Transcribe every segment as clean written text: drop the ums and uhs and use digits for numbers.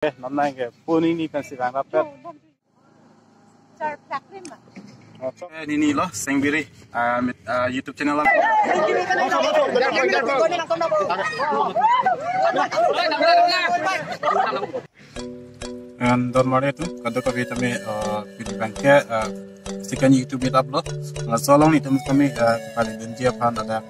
Nonang ke puni ni kan silang dapat. Ini loh Sengbiri YouTube channel lang. And don't worry tu, kalau kami pilih bangke sekian YouTube meetup loh. Solong itu kami kepala janji apa ada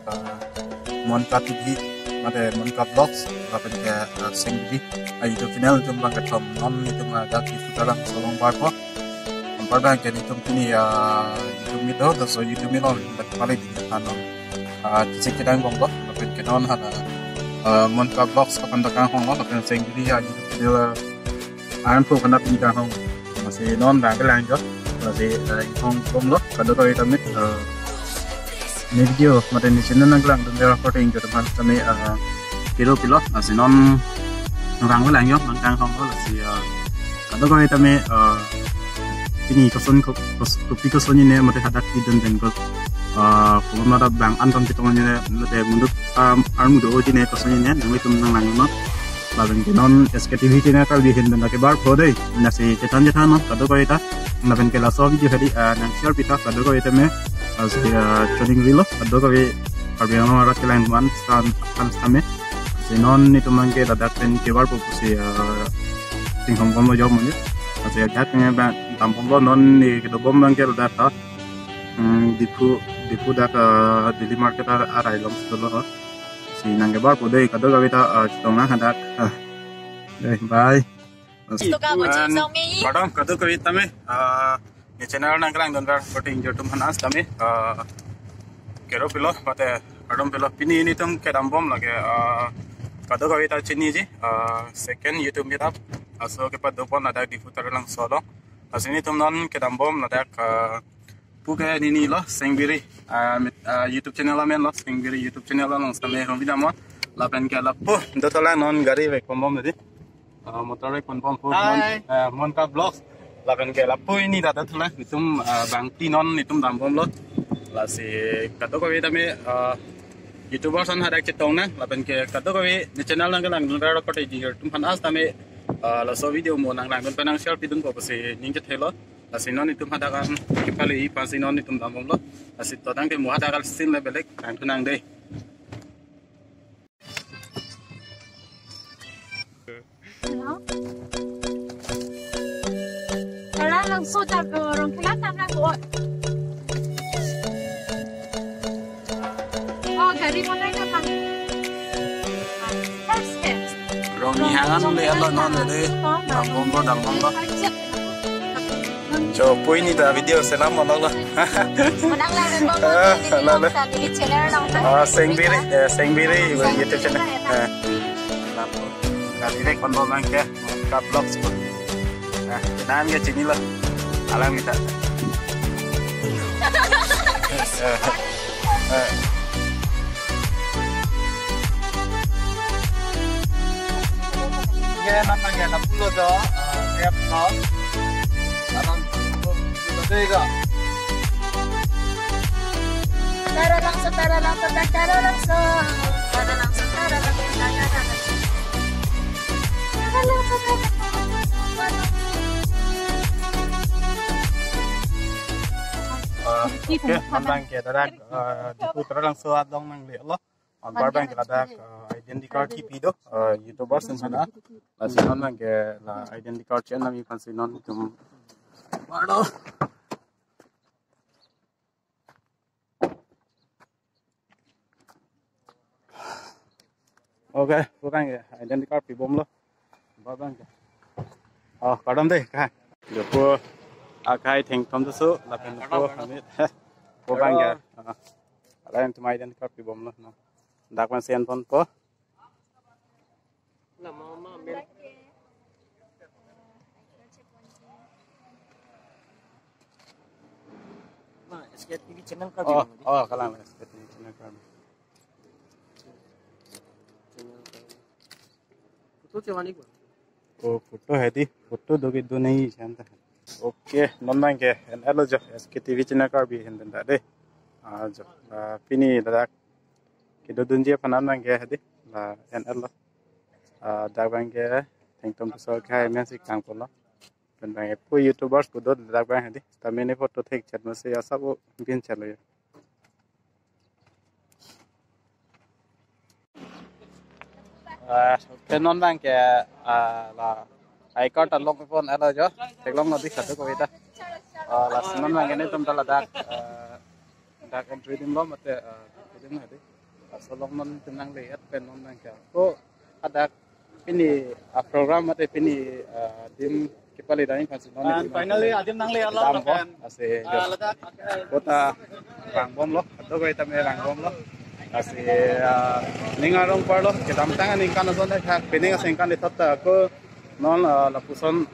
Monka TV, ada Monka Vlogs, apa dia Sengbiri YouTube channel itu bangke tom non itu ada di sekarang solong barco. Parang jadi ini YouTube meetup, so YouTube meetup kepala di sana. Sekian gong loh, tapi kenon ada Monka Vlogs kapan takkan hong loh, tapi Sengbiri YouTube channel anh phụ khăn đắp đi cả không mà sẽ non vàng cái làng cho là sẽ không công lắm cả đôi cái tâm nít video mà trên channel năng lượng để recording cho teman kami kilo kilo là sẽ non vàng cái làng cho non càng không đó là sẽ cả đôi cái tâm ini kopi koson ini mà để hadat di dan ko kalau mana bang antam kita mana để mundut armudo ini koson ini yang itu menang lagi mah Laban kinon SKTV channel kal bihin dan bar prodei nasi cetan no kado ko ita laban kela so video hadi nang share pita kado ko ita me as training rilo kado ko karbiano arat kelain man stan stame sinon itu mangke dadak ten bar po si ting hong kong lo job mo ni as ya dak ne ba tampong lo non ni kedo bom mangke dadak ta dipu dak daily market arai lom solo si nang bar po dei kado ko ita chitong na hadak bye. Padam kado ko ita me ni channel nang klang don ver recording jo tum hanas tame kero pilo pate padam pilo pini ini tum kedam bom lage kado ko ita chini ji second YouTube meetup aso ke pad dopon ada di futar lang solo asini tum non kedam bom nadak puke nini lo Sengbiri YouTube channel amen lo Sengbiri YouTube channel lang sampai hom video mo lapen ke lapo dotola non gari vek pom tadi motor vek pom Monka Vlogs lapen ke lapo ini data thula itum bang tinon itum dam bom lo la si kato ko ita me YouTuber san hadak chetong na lapen ke kato ko ni channel lang lang don ko te ji tum panas tame la so video mo nang lang don panang share pidun ko pasi ning che thelo asinon itu hadakan kepali pasinon itu tambom lo asit todang ke mu hadakal sin lebelek kan tunang deh Kalau langsung tak orang kelihatan lah buat. Oh dari mana itu kan? Roni hangan le Allah non le tambom lo cho pui ni da video selam Allah lah. Menang lah dan bom di channel nang. Sengbiri YouTube channel. Kali ini konbom nang ke Monka Vlogs pun. Kenaan ke sini lah. Alam kita. Ya namanya Napulo do, Rep no. Tara langsung. Oke, nambang ke dadak diputar langsung adong nang le Allah. On barbang ke dadak identity card TP do YouTuber sen sana. Lasinon nang ke la identity card chen nami pansinon tum Bardo. Okay, bukan ya, identity card pi bom lo. Barbang ke. Kadam deh, kai. Jopo akai theng thom tu lapen ko amit. Bukan ya. Alain tu identity card pi bom lo. Dak man sen pon po. SKTV channel ka kalang SKTV channel ka photo चवानी को फोटो है दी फोटो दोगे दो नहीं जानता है okay non के एलो जो SKTV channel का भी हिंदन दा दे जो पिनी दादा के दो दुंजे फनान के है दी ला एलो दा बंगे thành tâm số khai men sĩ càng của nóเป็นแบบผู้ยูทูบเบอร์กูโดนดักไปดิแต่ไม่ได้พอตัวเทคจัดมาเสียสักเปลี่ยนจัดเลยเป็นนอนบ้างแกละไอ้ก็ตัดลงไปพ้นอะไรจ้ะเทคลงมาที่ขัดตัวกูอีกละนอนบ้างแกนี่ต้องตลาดดักเอ็นทรีดิมล้อมาแต่ดิมไหนดิสลงมันเป็นนั่งเลยเป็นนอนบ้างแกก็ada ini program atau ini tim kita lihat ini kan dan finally adim nang le Allah kan ase kota rang bom loh atau kita me rang bom loh ase ningarong par loh kita tangan ningkan azon hak pening ase ningkan lihat aku non lapuson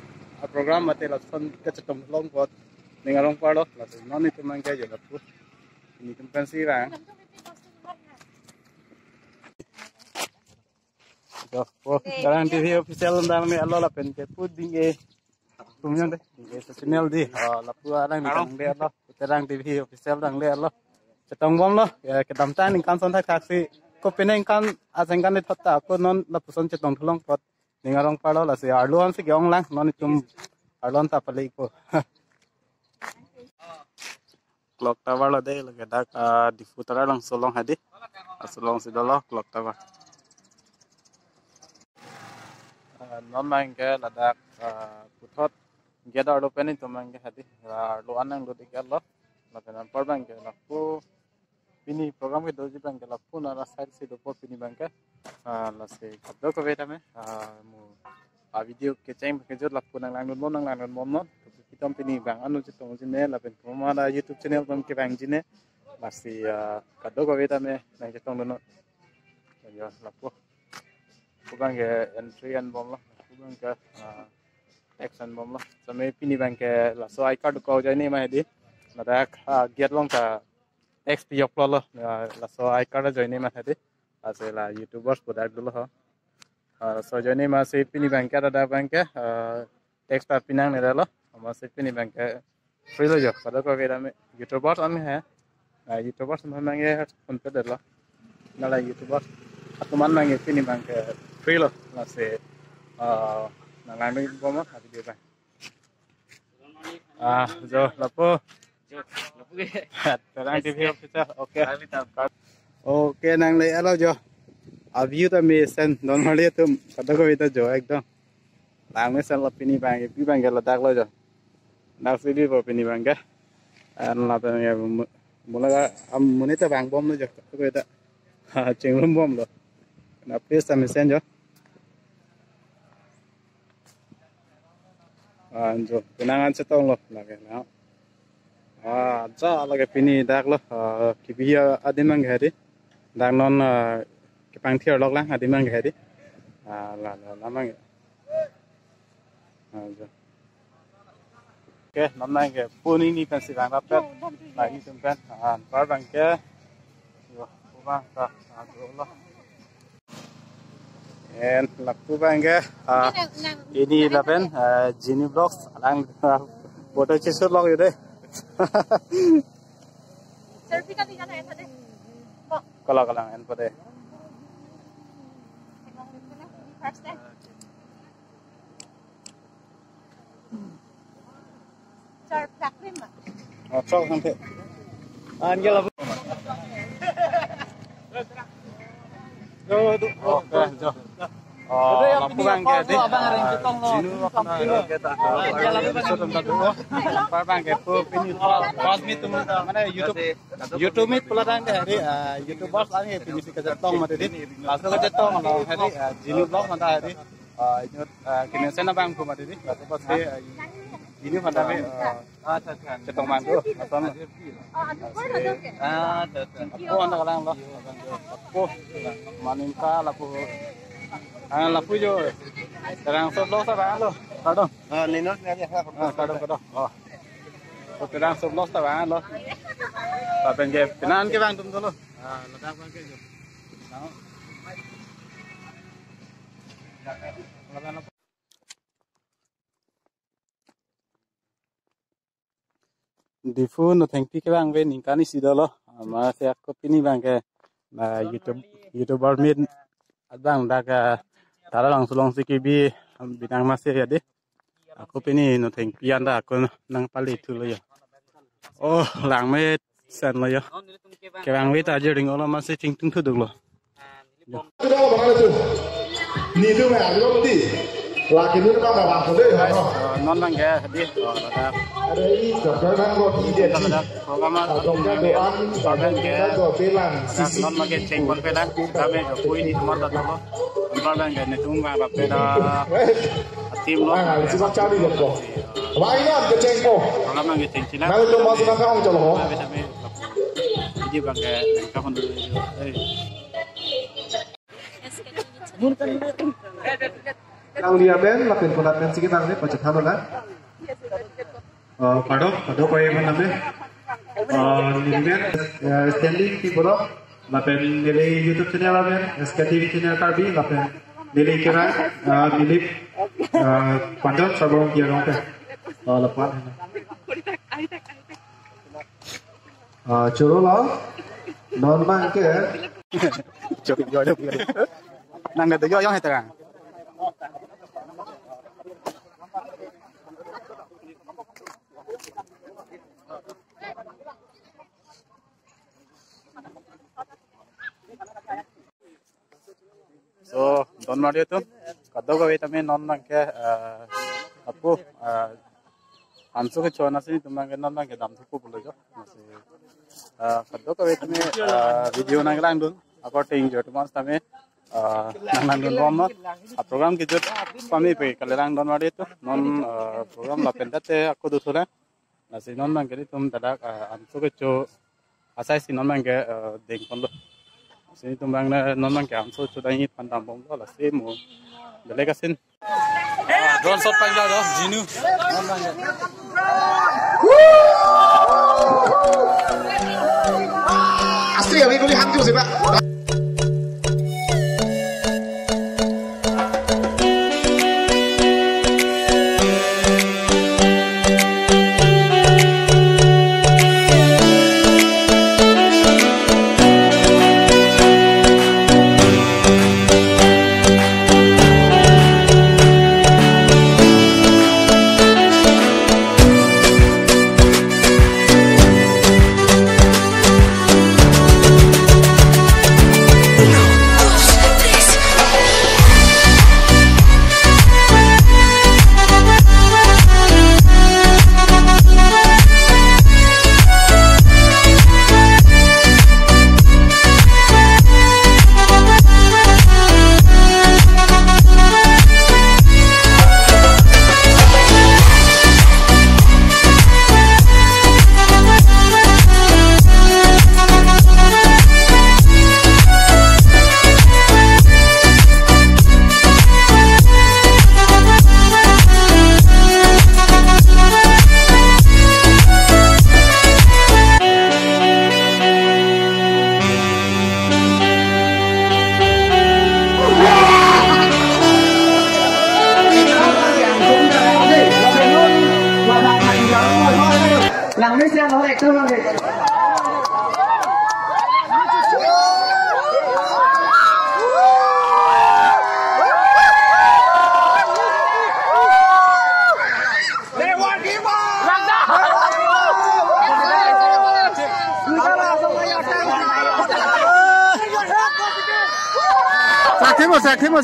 program atau lapuson kecetum long pot ningarong par loh lapuson non itu mangke je lapus ini kompensi rang sekarang TV official undang ni Allah lah pen put dingge tumjang deh dingge channel di lapu orang ni dang le Allah sekarang TV official dang le Allah cetong bom loh ya kedam tan ingkan son thak si ko peneng kan asengkan ni thotta ko non lapu son cetong thulong pot ningarong palo la si arluan si gyong lang non tum arlon ta pale ko clock tower la deh lagi dak difutara lang solong hadi solong si dolo clock tower non main ke ladak puthot geda ro pen to main ke hadi lo anang lo dikel lo la pen par bang ke la pu pini program ke doji bang ke la pu na side se do pini bang ke la se do ko veta me mu a video ke chain ke jot la pu nang lang mom no kitam pini bang anu chitong jine la pen poma YouTube channel bang ke bang jine la si kado ko veta me nang chitong no ya la pu kubang ke entry and bom lah kubang ke action bom lah sampai pini bang ke la so I card ko jani ma hedi la dak get long ka XP yok lo la so I card join ma hedi ase la youtubers bodak dulu ha so join ma se pini bang ke da bang ke text pa pinang ne lo ma se pini bang ke free lo jo pada ko ke me youtubers ami hai youtubers ma mange phone pe lo na la youtubers atuman mange pini bang ke free lo la se nangang ni bom ha video bang jo lapo terang TV official okay nang le alo jo view ta me sen don hale tum kada ko ita jo ekdom lang me sen la pini bang la dak lo jo dak si di pini bang ga an la ta ya mula am munita bang bom lo jo ko ita chenglum bom lo na please ta me sen jo jo kenangan setong lo lagi now ja lagi pini dak lo kibia adimang hari dak non kipang thier lok lang adimang hari la mang jo ke namnang ke puni ni kan sirang rapet lagi tumpen par bang ke yo bang ta lo and laku bang ke ini lapen Genie Vlogs alang foto chisur log yude selfie ka tinggal na tadi kalau en pade first day char plakrim ma chok sampai angel apa jo lapu bang ke di Genie Vlogs na kita par bang ke pini pas mit mana YouTube mit peladang ke hari YouTubers lagi pini si kejatong mati di langsung kejatong lo hari Genie Vlogs mata hari kini sana bang ku mati di lalu pas ini pada me cetong mantu atau aku anda kalang lo aku maningka lapu lapu jo terang sebelum saya lo kadang nino kadang terang sebelum saya lo tapi ke penan ke bang tum dulu letak bang ke jo di phone no thank you ke bang ve ningkani sidolo ma se aku pini bang ke YouTuber mit adang daga tara lang sulong sikibi bidang masih ya deh. Aku pini no teng pian dah aku nang palit tu lo ya. Oh lang me sen lo ya. Kerang wait aja ring olah masih cingtung tu dulu. Ni tu mày ăn lúc đi, là cái nước con là bạn của đấy hả? Non lang ya di. Ada ini sekarang kau tidak di. Program Atau doa ini Program ke kau pelan. non lagi ceng bon pelan. Kami kui di tempat tu lo. Program ke ni tunggu apa peda tim lo. Ah, sebab cari dia kau. Wah ini ada ceng kau. Program lagi ceng cina. Kalau tu masih nak kau jalan kau. Jadi bangga kapan dulu. Ang liya ben, lapin ko lapin sige tang ne pachat na. Pado ko yung namin. Nilmen standing ki bolo, lapin nili YouTube channel lapin, SKTV channel karbi lapin nili kira nili pandot sabong kiya nong pe. Lapan. Churo lo, non bang ke. Chụp rồi được rồi. Nàng người tự do hay tao so don mari tu kadau kau itu non nang ke aku ansu ke cuana sini tu nang ke non nang ke dam tu boleh jo kadau kau itu video nang lang dun aku tinggal tu mas kami nang don rom program ke jut kami pe kalerang don mari tu non program la pendate aku tu sula nasi non nang ke tum tadak ansu ke cu asai si non nang ke deng kondo sini tu bang non nang ke ansu cu dah ini pandang bom la si mu delegasin drone shot panjang dah jinu non nang ke Asli ya, ini hantu sih pak. Làng nước xem nó lại cơ hơn thì sạc thêm một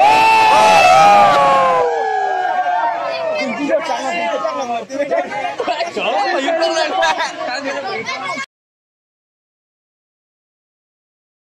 Oh!